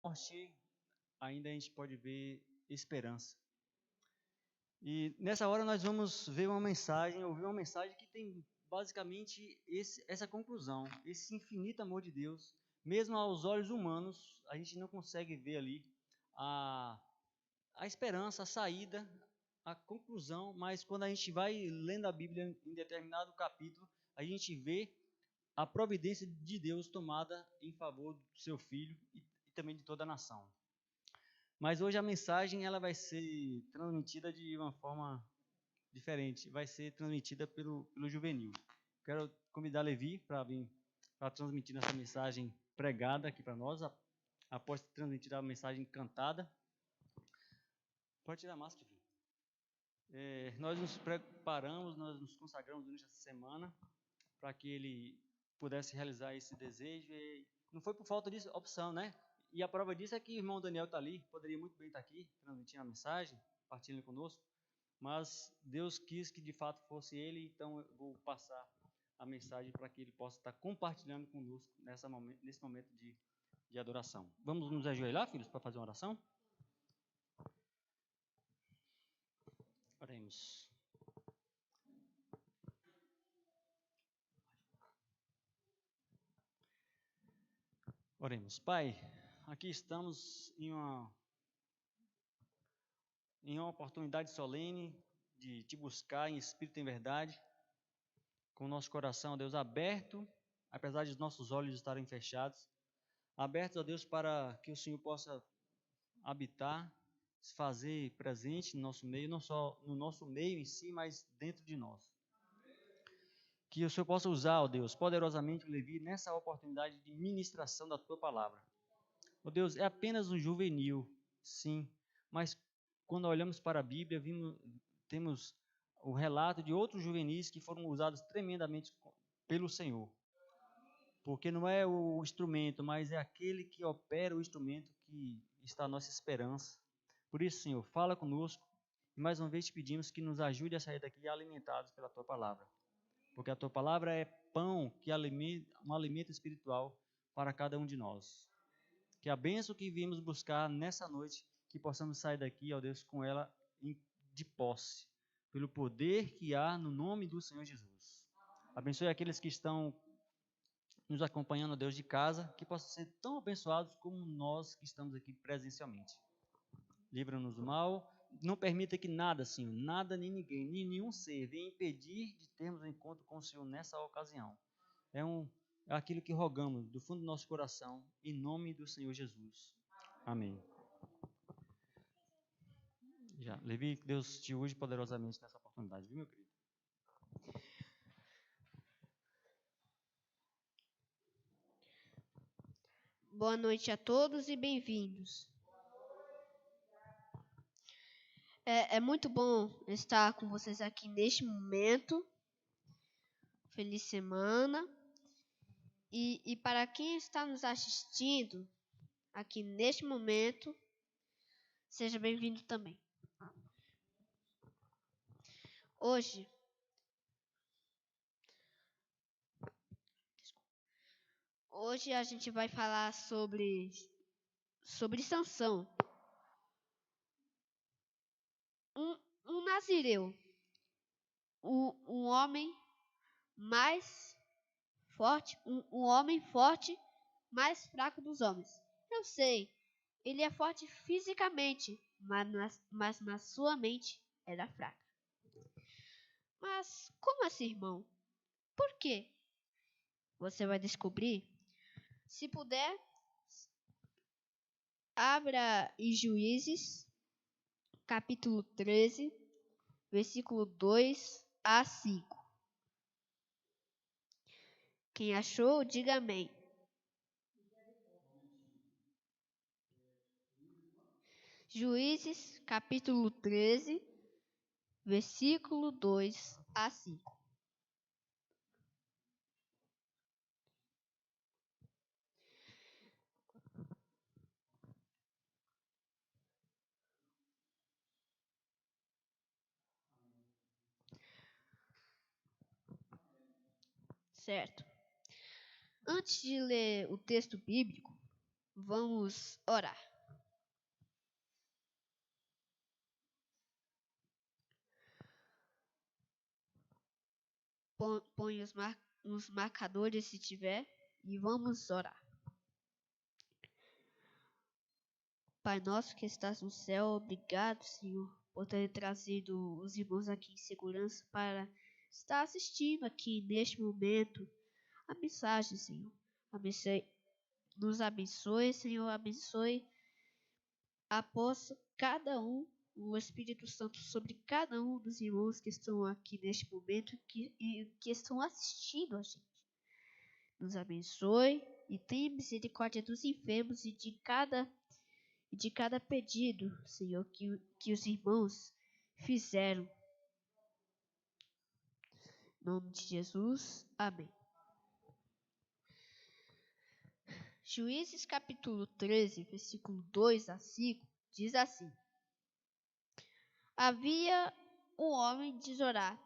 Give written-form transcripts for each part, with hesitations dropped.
morte, ainda a gente pode ver esperança. E nessa hora nós vamos ver uma mensagem, ouvir uma mensagem que tem basicamente essa conclusão, esse infinito amor de Deus. Mesmo aos olhos humanos, a gente não consegue ver ali a, a esperança, a saída, a conclusão, mas quando a gente vai lendo a Bíblia em determinado capítulo, a gente vê a providência de Deus tomada em favor do seu filho e também de toda a nação. Mas hoje a mensagem ela vai ser transmitida de uma forma diferente, vai ser transmitida pelo Juvenil. Quero convidar Levi para vir para transmitir essa mensagem pregada aqui para nós, após transmitir a mensagem cantada. Pode tirar a máscara, filho. Nós nos preparamos, nós nos consagramos durante essa semana para que ele pudesse realizar esse desejo. E não foi por falta de opção, né? E a prova disso é que o irmão Daniel está ali, poderia muito bem estar aqui, transmitindo a mensagem, partilhando conosco, mas Deus quis que de fato fosse ele, então eu vou passar a mensagem para que ele possa estar compartilhando conosco nesse momento de adoração. Vamos nos ajoelhar, filhos, para fazer uma oração? Oremos. Oremos. Pai, aqui estamos em uma oportunidade solene de te buscar em espírito e em verdade, com o nosso coração, Deus, aberto, apesar de nossos olhos estarem fechados, abertos, ó Deus, para que o Senhor possa habitar, se fazer presente no nosso meio, não só no nosso meio em si, mas dentro de nós. Que o Senhor possa usar, ó Deus, poderosamente o Levi nessa oportunidade de ministração da tua palavra. Ó Deus, é apenas um juvenil, sim, mas quando olhamos para a Bíblia, temos o relato de outros juvenis que foram usados tremendamente pelo Senhor. Porque não é o instrumento, mas é aquele que opera o instrumento que está a nossa esperança. Por isso, Senhor, fala conosco e mais uma vez te pedimos que nos ajude a sair daqui alimentados pela tua palavra. Porque a tua palavra é pão que alimenta, um alimento espiritual para cada um de nós. Que a bênção que viemos buscar nessa noite, que possamos sair daqui, ó Deus, com ela de posse, pelo poder que há no nome do Senhor Jesus. Abençoe aqueles que estão nos acompanhando, ó Deus, de casa, que possam ser tão abençoados como nós que estamos aqui presencialmente. Livra-nos do mal, não permita que nada, Senhor, nada nem ninguém, nem nenhum ser venha impedir de termos um encontro com o Senhor nessa ocasião. É aquilo que rogamos do fundo do nosso coração, em nome do Senhor Jesus. Amém. Levi, que Deus te use poderosamente nessa oportunidade, viu, meu querido? Boa noite a todos e bem-vindos. É muito bom estar com vocês aqui neste momento. Feliz semana. E para quem está nos assistindo aqui neste momento, seja bem-vindo também. Hoje a gente vai falar sobre Sansão. Um nazireu. Um homem mais forte, um homem forte, mais fraco dos homens. Eu sei, ele é forte fisicamente, mas na sua mente era fraca. Mas como assim, irmão? Por quê? Você vai descobrir. Se puder, abra em Juízes, capítulo 13, versículo 2 a 5. Quem achou, diga amém. Juízes, capítulo 13, versículo 2 a 5. Certo. Antes de ler o texto bíblico, Vamos orar. Põe os marcadores se tiver e vamos orar. Pai nosso que estás no céu, obrigado, Senhor, por ter trazido os irmãos aqui em segurança para estar assistindo aqui neste momento a mensagem, Senhor. Nos abençoe, Senhor, abençoe após cada um, o Espírito Santo sobre cada um dos irmãos que estão aqui neste momento e que estão assistindo a gente. Nos abençoe e tenha misericórdia dos enfermos e de cada pedido, Senhor, que os irmãos fizeram. Em nome de Jesus, amém. Juízes capítulo 13, versículo 2 a 5, diz assim: Havia um homem de Zorá,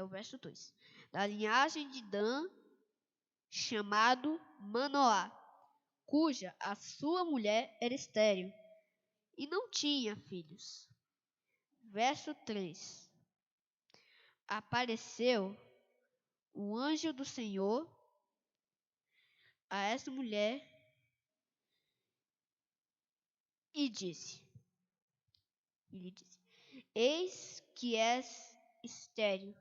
o verso 2, da linhagem de Dan, chamado Manoá, cuja a sua mulher era estéril e não tinha filhos. Verso 3: Apareceu o anjo do Senhor a essa mulher e disse: Eis que és estéril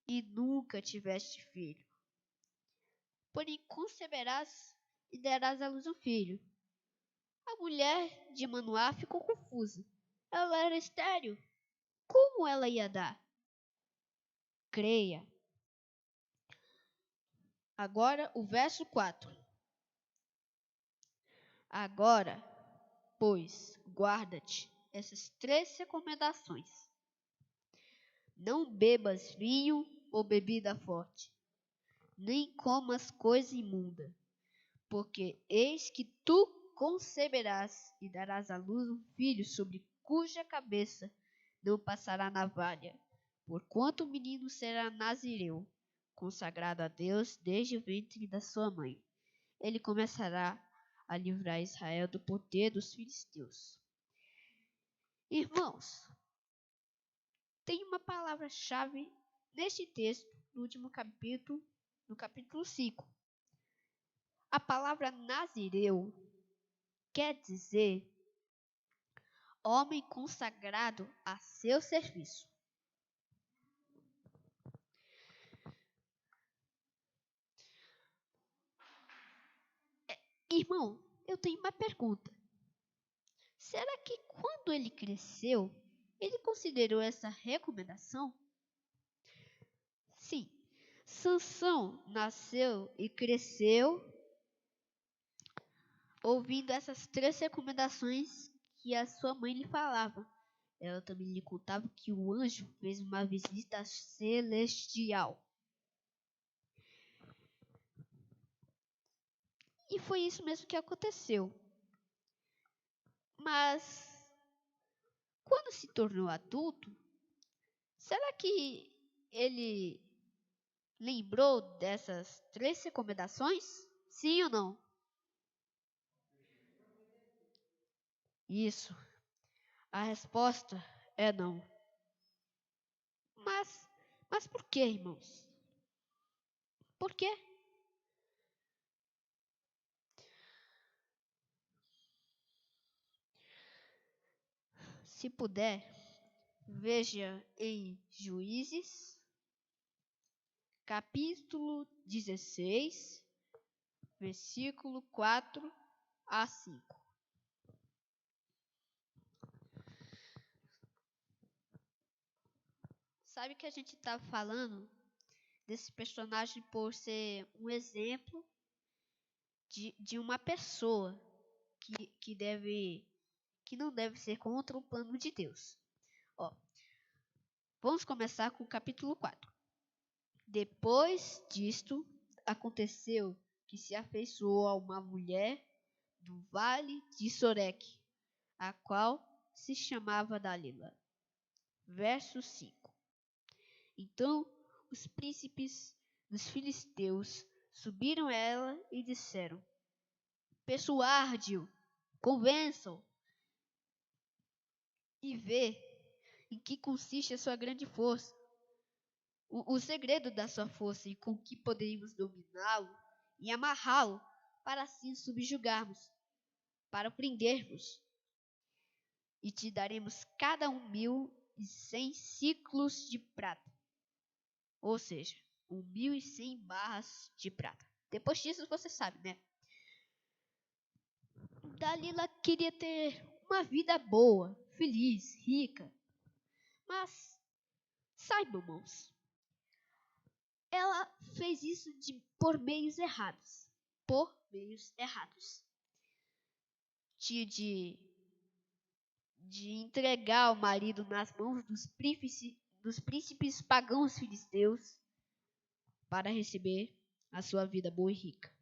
e nunca tiveste filho. Porém conceberás e darás à luz um filho. A mulher de Manoá ficou confusa. Ela era estéril. Como ela ia dar? Creia. Agora o verso 4. Agora, pois, guarda-te essas 3 recomendações. Não bebas vinho ou bebida forte, nem comas coisa imunda, porque eis que tu conceberás e darás à luz um filho sobre cuja cabeça não passará navalha, porquanto o menino será nazireu, consagrado a Deus desde o ventre da sua mãe. Ele começará a livrar Israel do poder dos filisteus. Irmãos, tem uma palavra-chave neste texto, no último capítulo, no capítulo 5. A palavra nazireu quer dizer homem consagrado a seu serviço. Irmão, eu tenho uma pergunta. Será que quando ele cresceu, ele considerou essa recomendação? Sim, Sansão nasceu e cresceu ouvindo essas 3 recomendações que a sua mãe lhe falava. Ela também lhe contava que o anjo fez uma visita celestial. E foi isso mesmo que aconteceu. Mas, quando se tornou adulto, será que ele lembrou dessas 3 recomendações? Sim ou não? Isso. A resposta é não. Mas por que, irmãos? Por quê? Se puder, veja em Juízes, capítulo 16, versículo 4 a 5. Sabe que a gente está falando desse personagem por ser um exemplo de uma pessoa que não deve ser contra o plano de Deus. Vamos começar com o capítulo 4. Depois disto, aconteceu que se afeiçoou a uma mulher do vale de Soreque, a qual se chamava Dalila. Verso 5. Então os príncipes dos filisteus subiram a ela e disseram: persuade-o, convença-o e vê em que consiste a sua grande força, o segredo da sua força e com que poderíamos dominá-lo e amarrá-lo para assim subjugarmos, para prendermos. E te daremos cada 1.100 ciclos de prata, ou seja, 1.100 barras de prata. Depois disso você sabe, né? Dalila queria ter uma vida boa, feliz, rica. Mas, saibam, irmãos, ela fez isso por meios errados. Por meios errados. Tinha de entregar o marido nas mãos dos príncipes pagãos filisteus para receber a sua vida boa e rica.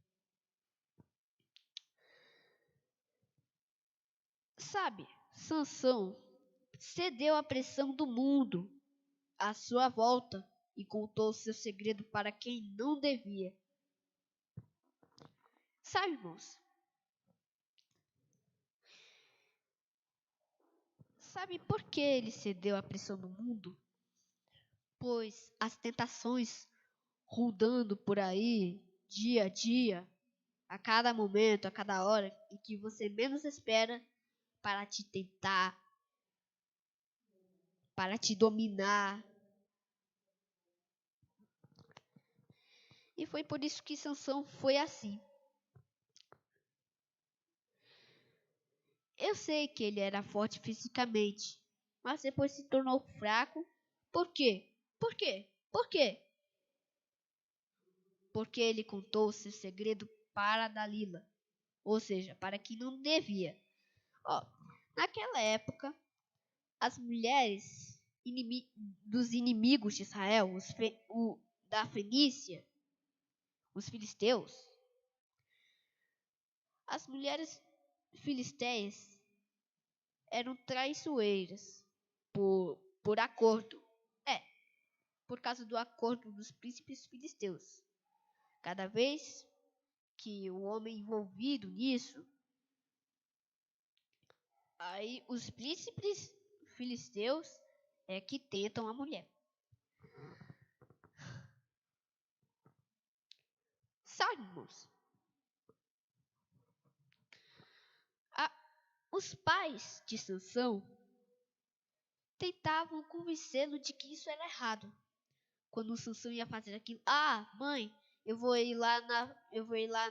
Sabe, Sansão cedeu à pressão do mundo à sua volta e contou seu segredo para quem não devia. Sabe, irmãos? Sabe por que ele cedeu à pressão do mundo? Pois as tentações rondando por aí, dia a dia, a cada momento, a cada hora, em que você menos espera, para te tentar, para te dominar. E foi por isso que Sansão foi assim. Eu sei que ele era forte fisicamente, mas depois se tornou fraco. Por quê? Por quê? Por quê? Porque ele contou seu segredo para Dalila, ou seja, para quem não devia. Naquela época, as mulheres dos inimigos de Israel, da Fenícia, os filisteus, as mulheres filisteias eram traiçoeiras por acordo. Por causa do acordo dos príncipes filisteus. Cada vez que o homem envolvido nisso, aí os príncipes filisteus é que tentam a mulher. Sabe, irmãos? Os pais de Sansão tentavam convencê-lo de que isso era errado. Quando o Sansão ia fazer aquilo, mãe, eu vou ir lá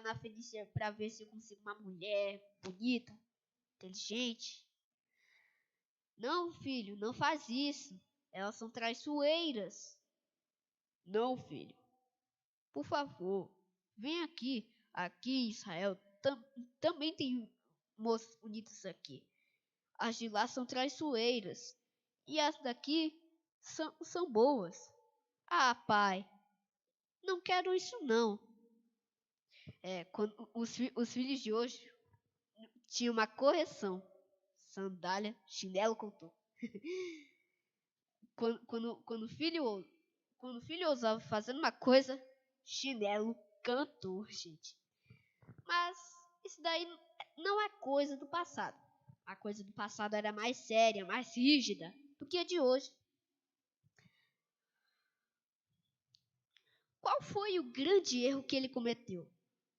na Fenícia para ver se eu consigo uma mulher bonita, inteligente. Não, filho, não faz isso. Elas são traiçoeiras. Não, filho. Por favor, vem aqui. Aqui em Israel também tem moças bonitas aqui. As de lá são traiçoeiras. E as daqui são boas. Pai, não quero isso não. Quando os filhos de hoje tinham uma correção. Sandália, chinelo, contou. Quando o filho ousava fazendo uma coisa, chinelo, cantor, gente. Mas isso daí não é coisa do passado. A coisa do passado era mais séria, mais rígida do que a de hoje. Qual foi o grande erro que ele cometeu?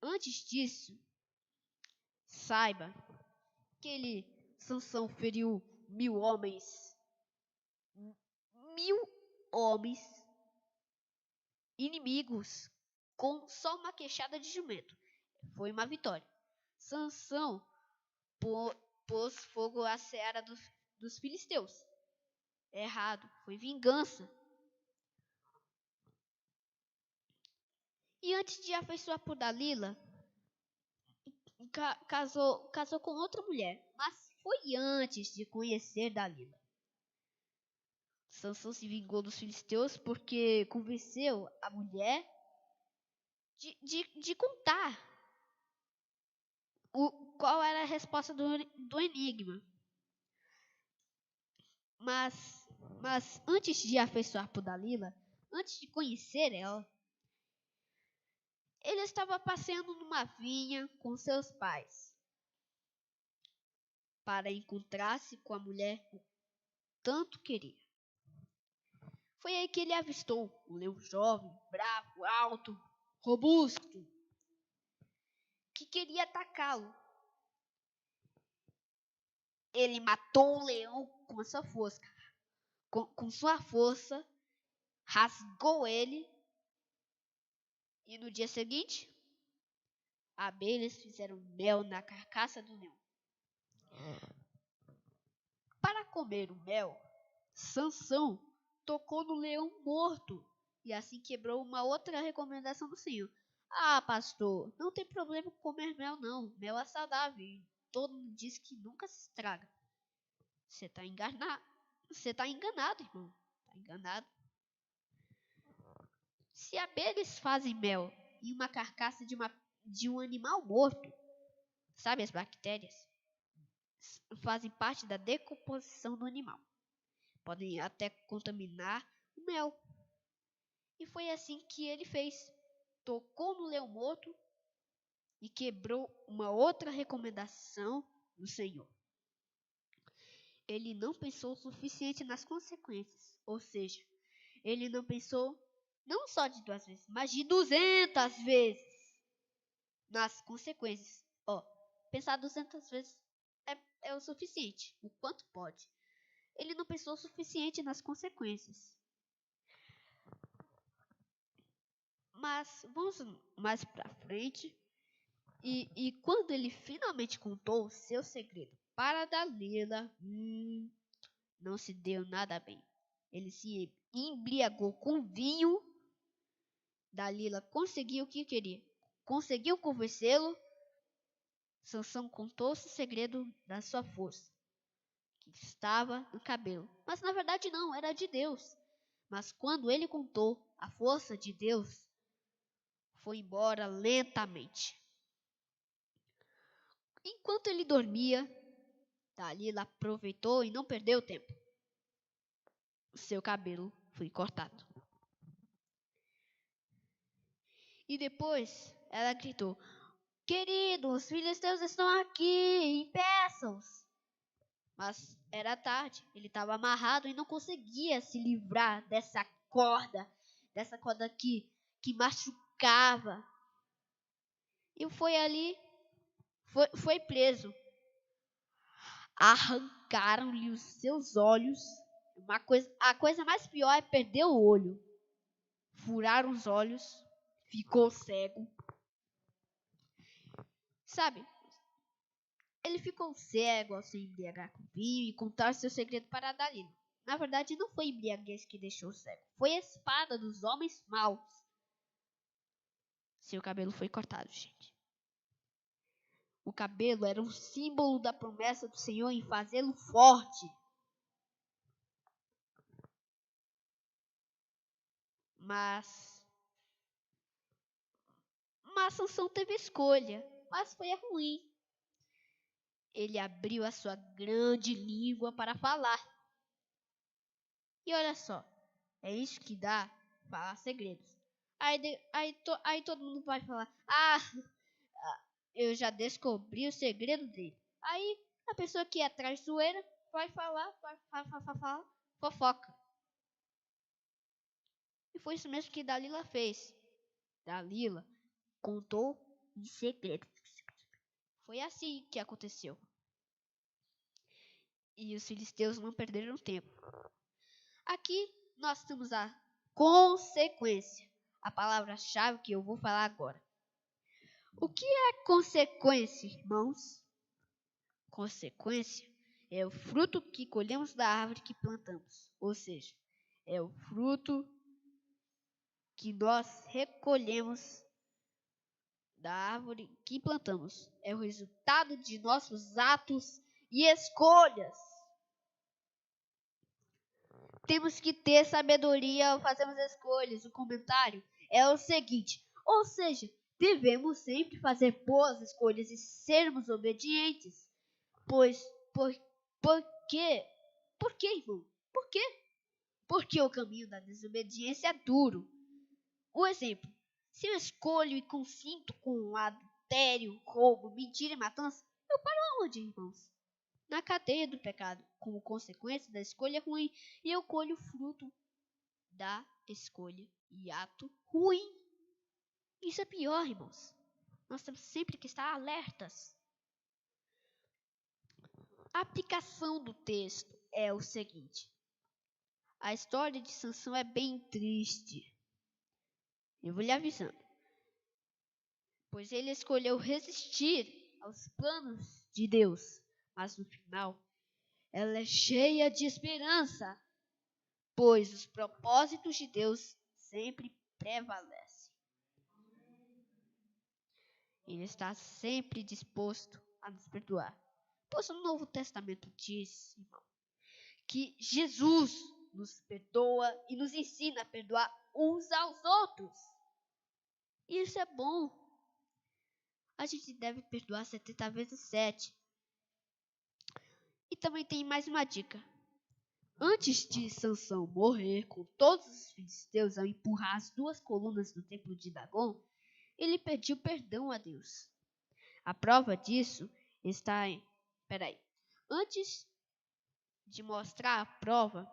Antes disso, saiba que Sansão feriu 1.000 homens. 1.000 homens inimigos com só uma queixada de jumento. Foi uma vitória. Sansão pôs fogo à seara dos filisteus. Errado, foi vingança. E antes de afeiçoar por Dalila, casou com outra mulher. Mas foi antes de conhecer Dalila. Sansão se vingou dos filisteus porque convenceu a mulher de contar qual era a resposta do enigma. Mas antes de afeiçoar por Dalila, antes de conhecer ela, Ele estava passeando numa vinha com seus pais para encontrar-se com a mulher que tanto queria. Foi aí que ele avistou um leão jovem, bravo, alto, robusto, que queria atacá-lo. Ele matou o leão com sua força, com sua força, rasgou ele, e no dia seguinte, abelhas fizeram mel na carcaça do leão. Para comer o mel, Sansão tocou no leão morto e assim quebrou uma outra recomendação do Senhor. Ah, pastor, não tem problema comer mel não. Mel é saudável e todo mundo diz que nunca se estraga. Você está enganado. Você está enganado, irmão. Está enganado. Se abelhas fazem mel em uma carcaça de um animal morto, sabe, as bactérias fazem parte da decomposição do animal. Podem até contaminar o mel. E foi assim que ele fez. Tocou no leão morto e quebrou uma outra recomendação do Senhor. Ele não pensou o suficiente nas consequências. Ou seja, ele não pensou não só de 2 vezes, mas de 200 vezes nas consequências. Pensar 200 vezes é o suficiente, o quanto pode. Ele não pensou o suficiente nas consequências. Mas vamos mais para frente. E quando ele finalmente contou o seu segredo para Dalila, não se deu nada bem. Ele se embriagou com vinho. Dalila conseguiu o que queria. Conseguiu convencê-lo. Sansão contou o segredo da sua força, que estava no cabelo. Mas na verdade não, era de Deus. Mas quando ele contou, a força de Deus foi embora lentamente. Enquanto ele dormia, Dalila aproveitou e não perdeu tempo. O seu cabelo foi cortado. E depois ela gritou: queridos, os filisteus estão aqui, impeçam-os. Mas era tarde, ele estava amarrado e não conseguia se livrar dessa corda que machucava. E foi preso. Arrancaram-lhe os seus olhos. A coisa mais pior é perder o olho. Furaram os olhos, ficou cego. Sabe, ele ficou cego ao se embriagar com vinho e contar seu segredo para Dalila. Na verdade, não foi embriaguez que deixou cego, foi a espada dos homens maus. Seu cabelo foi cortado, gente. O cabelo era um símbolo da promessa do Senhor em fazê-lo forte. Mas Sansão teve escolha, mas foi ruim. Ele abriu a sua grande língua para falar. E olha só, é isso que dá falar segredos. Aí todo mundo vai falar: eu já descobri o segredo dele. Aí a pessoa que é traiçoeira vai falar, fofoca. E foi isso mesmo que Dalila fez. Dalila contou em segredo. Foi assim que aconteceu. E os filisteus não perderam tempo. Aqui nós temos a consequência, a palavra-chave que eu vou falar agora. O que é consequência, irmãos? Consequência é o fruto que colhemos da árvore que plantamos. Ou seja, é o fruto que nós recolhemos da árvore que plantamos. É o resultado de nossos atos e escolhas. Temos que ter sabedoria ao fazermos escolhas. O comentário é o seguinte: ou seja, devemos sempre fazer boas escolhas e sermos obedientes. Por quê? Por quê, irmão? Por quê? Porque o caminho da desobediência é duro. O exemplo: Se eu escolho e consinto com adultério, roubo, mentira e matança, eu paro aonde, irmãos? Na cadeia do pecado, como consequência da escolha ruim, e eu colho o fruto da escolha e ato ruim. Isso é pior, irmãos. Nós temos sempre que estar alertas. A aplicação do texto é o seguinte: a história de Sansão é bem triste. Eu vou lhe avisando. Pois ele escolheu resistir aos planos de Deus, mas no final ela é cheia de esperança, pois os propósitos de Deus sempre prevalecem. Ele está sempre disposto a nos perdoar. Pois o Novo Testamento diz, irmão, que Jesus nos perdoa e nos ensina a perdoar uns aos outros. Isso é bom. A gente deve perdoar 70 vezes 7. E também tem mais uma dica. Antes de Sansão morrer com todos os filisteus ao empurrar as 2 colunas do templo de Dagon, ele pediu perdão a Deus. A prova disso está em... Antes de mostrar a prova,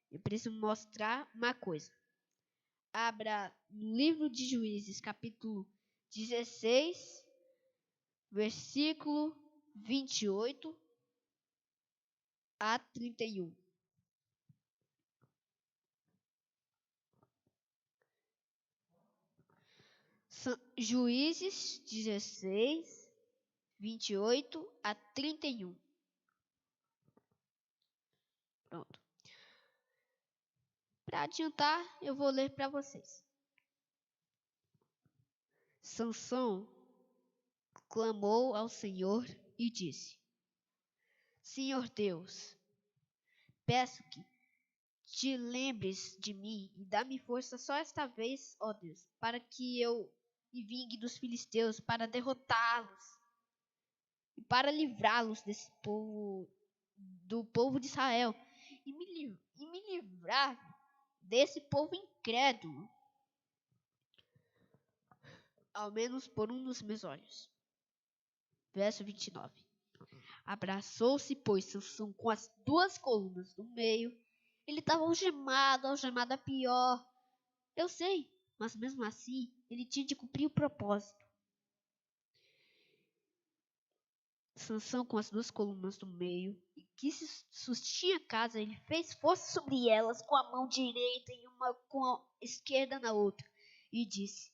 eu preciso mostrar uma coisa. Abra no livro de Juízes, capítulo 16, versículo 28 a 31. Juízes 16, 28 a 31. Pronto. Para adiantar, eu vou ler para vocês. Sansão clamou ao Senhor e disse: Senhor Deus, peço que te lembres de mim e dá-me força só esta vez, ó Deus, para que eu me vingue dos filisteus, para derrotá-los e para livrá-los desse povo, do povo de Israel, e me livrar desse povo incrédulo, ao menos por um dos meus olhos. Verso 29. Abraçou-se, pois, Sansão com as 2 colunas do meio. Ele estava algemado a pior. Eu sei, mas mesmo assim, ele tinha de cumprir o propósito. Sansão com as 2 colunas do meio, e que se sustinha a casa, ele fez força sobre elas com a mão direita e uma com a esquerda na outra, e disse: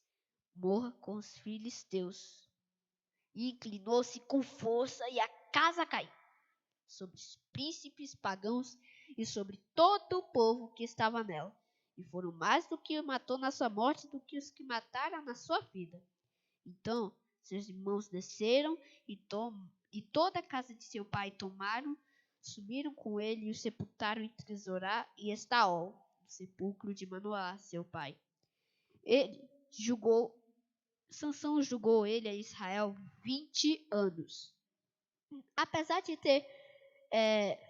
morra com os filisteus. E inclinou-se com força, e a casa caiu sobre os príncipes pagãos e sobre todo o povo que estava nela. E foram mais do que matou na sua morte do que os que mataram na sua vida. Então seus irmãos desceram e toda a casa de seu pai tomaram, subiram com ele e o sepultaram em Tresorá e Estaol, no sepulcro de Manoá, seu pai. Sansão julgou ele a Israel 20 anos. Apesar de ter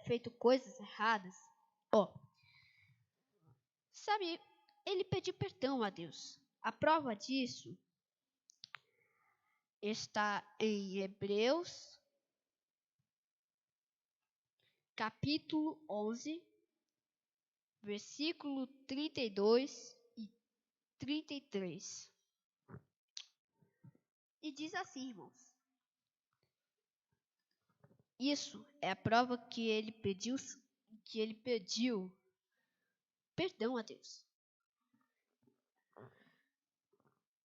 feito coisas erradas, ele pediu perdão a Deus. A prova disso está em Hebreus, capítulo 11, versículo 32 e 33. E diz assim, irmãos: isso é a prova que ele pediu perdão a Deus.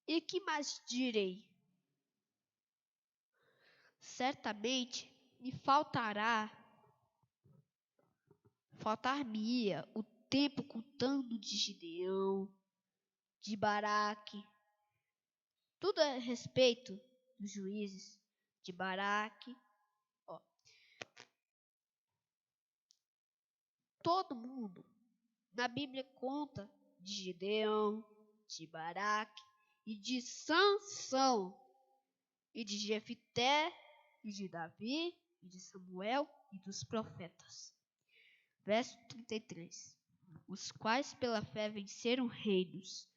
E que mais direi? Certamente me faltar-me-ia o tempo contando de Gideão, de Baraque, tudo a respeito dos juízes de Baraque. Todo mundo na Bíblia conta de Gideão, de Baraque e de Sansão, e de Jefité, e de Davi, e de Samuel e dos profetas. Verso 33. Os quais pela fé venceram reinos,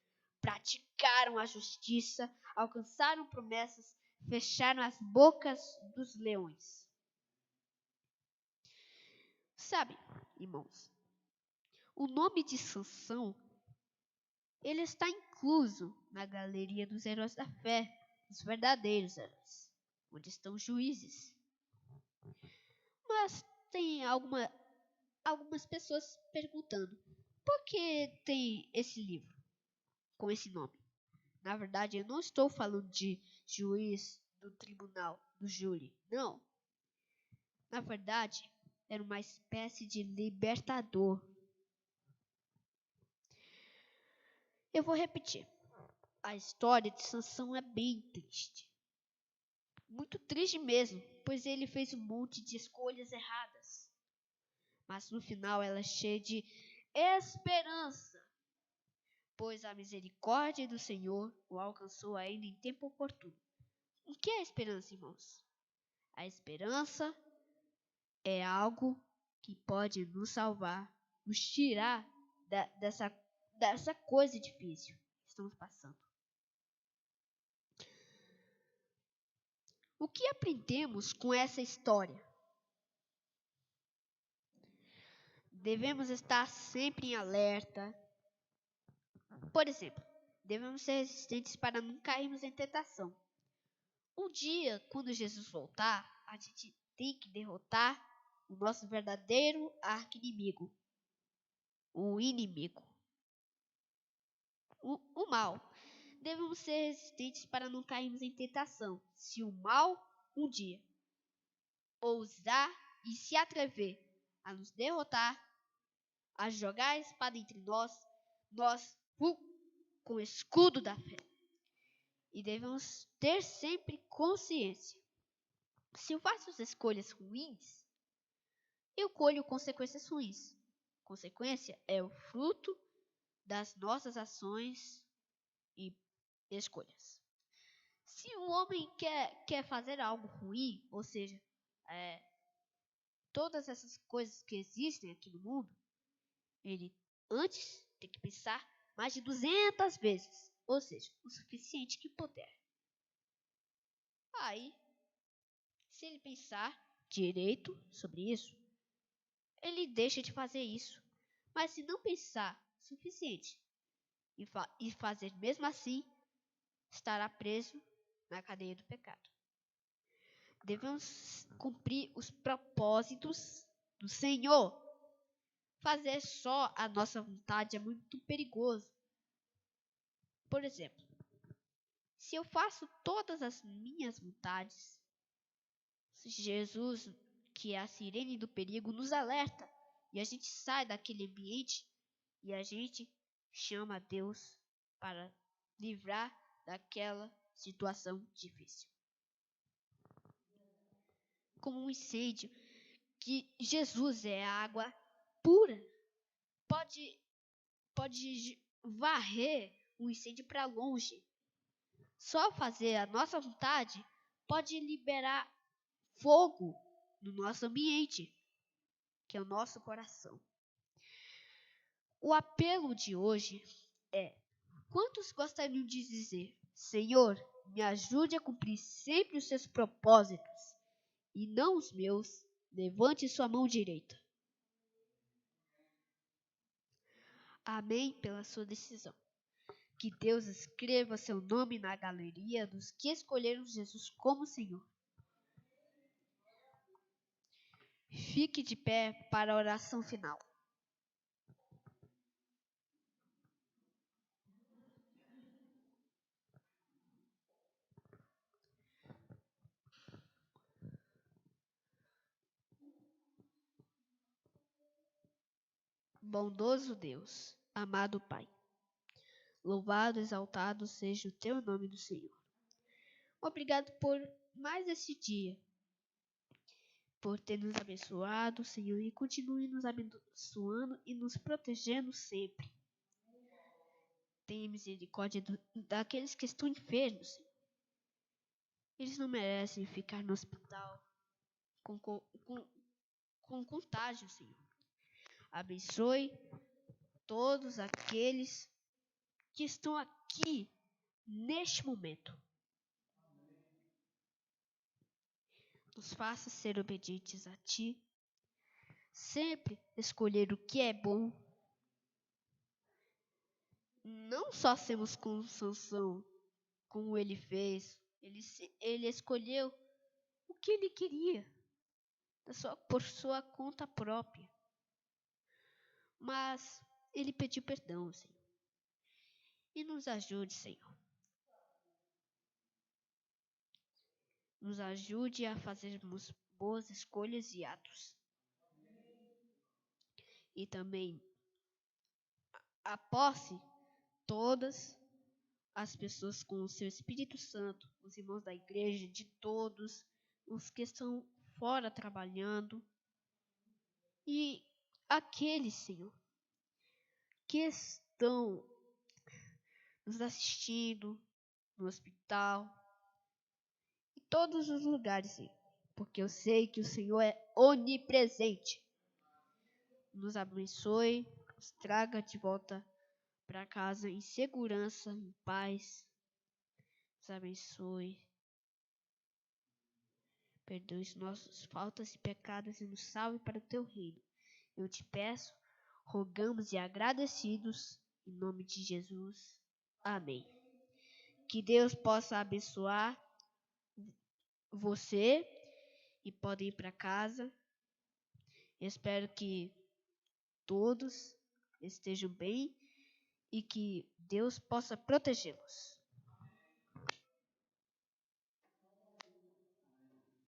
praticaram a justiça, alcançaram promessas, fecharam as bocas dos leões. Sabe, irmãos, o nome de Sansão, ele está incluso na galeria dos heróis da fé, os verdadeiros heróis, onde estão os juízes. Mas tem algumas pessoas perguntando, por que tem esse livro com esse nome? Na verdade, eu não estou falando de juiz do tribunal, do júri, não. Na verdade, era uma espécie de libertador. Eu vou repetir. A história de Sansão é bem triste. Muito triste mesmo, pois ele fez um monte de escolhas erradas. Mas no final ela é cheia de esperança, pois a misericórdia do Senhor o alcançou ainda em tempo oportuno. O que é a esperança, irmãos? A esperança é algo que pode nos salvar, nos tirar dessa coisa difícil que estamos passando. O que aprendemos com essa história? Devemos estar sempre em alerta. Por exemplo, devemos ser resistentes para não cairmos em tentação. Um dia, quando Jesus voltar, a gente tem que derrotar o nosso verdadeiro arqui-inimigo, o inimigo, o mal. Devemos ser resistentes para não cairmos em tentação. Se o mal um dia ousar e se atrever a nos derrotar, a jogar a espada entre nós com o escudo da fé. E devemos ter sempre consciência. Se eu faço as escolhas ruins, eu colho consequências ruins. Consequência é o fruto das nossas ações e escolhas. Se um homem quer fazer algo ruim, ou seja, todas essas coisas que existem aqui no mundo, ele antes tem que pensar mais de 200 vezes, ou seja, o suficiente que puder. Aí, se ele pensar direito sobre isso, ele deixa de fazer isso. Mas se não pensar o suficiente e fazer mesmo assim, estará preso na cadeia do pecado. Devemos cumprir os propósitos do Senhor. Fazer só a nossa vontade é muito perigoso. Por exemplo, se eu faço todas as minhas vontades, Jesus, que é a sirene do perigo, nos alerta e a gente sai daquele ambiente e a gente chama a Deus para livrar daquela situação difícil. Como um incêndio, que Jesus é a água pura, pode varrer o incêndio para longe. Só fazer a nossa vontade pode liberar fogo no nosso ambiente, que é o nosso coração. O apelo de hoje é: quantos gostariam de dizer: Senhor, me ajude a cumprir sempre os seus propósitos e não os meus? Levante sua mão direita. Amém pela sua decisão. Que Deus escreva seu nome na galeria dos que escolheram Jesus como Senhor. Fique de pé para a oração final. Bondoso Deus, amado Pai, louvado, exaltado seja o teu nome do Senhor. Obrigado por mais este dia, por ter nos abençoado, Senhor, e continue nos abençoando e nos protegendo sempre. Tenha misericórdia daqueles que estão enfermos, Senhor. Eles não merecem ficar no hospital com contágio, Senhor. Abençoe todos aqueles que estão aqui aqui, neste momento. Nos faça ser obedientes a Ti, sempre escolher o que é bom. Não só sermos com Sansão, como ele fez, ele escolheu o que ele queria, por sua conta própria. Mas ele pediu perdão, Senhor. E nos ajude, Senhor. Nos ajude a fazermos boas escolhas e atos. E também aposse todas as pessoas com o seu Espírito Santo, os irmãos da igreja, de todos, os que estão fora trabalhando. E aqueles, Senhor, que estão nos assistindo no hospital, em todos os lugares, Senhor, porque eu sei que o Senhor é onipresente. Nos abençoe, nos traga de volta para casa em segurança, em paz. Nos abençoe. Perdoe as nossas faltas e pecados e nos salve para o teu reino. Eu te peço, rogamos e agradecidos, em nome de Jesus. Amém. Que Deus possa abençoar você e pode ir para casa. Espero que todos estejam bem e que Deus possa protegê-los.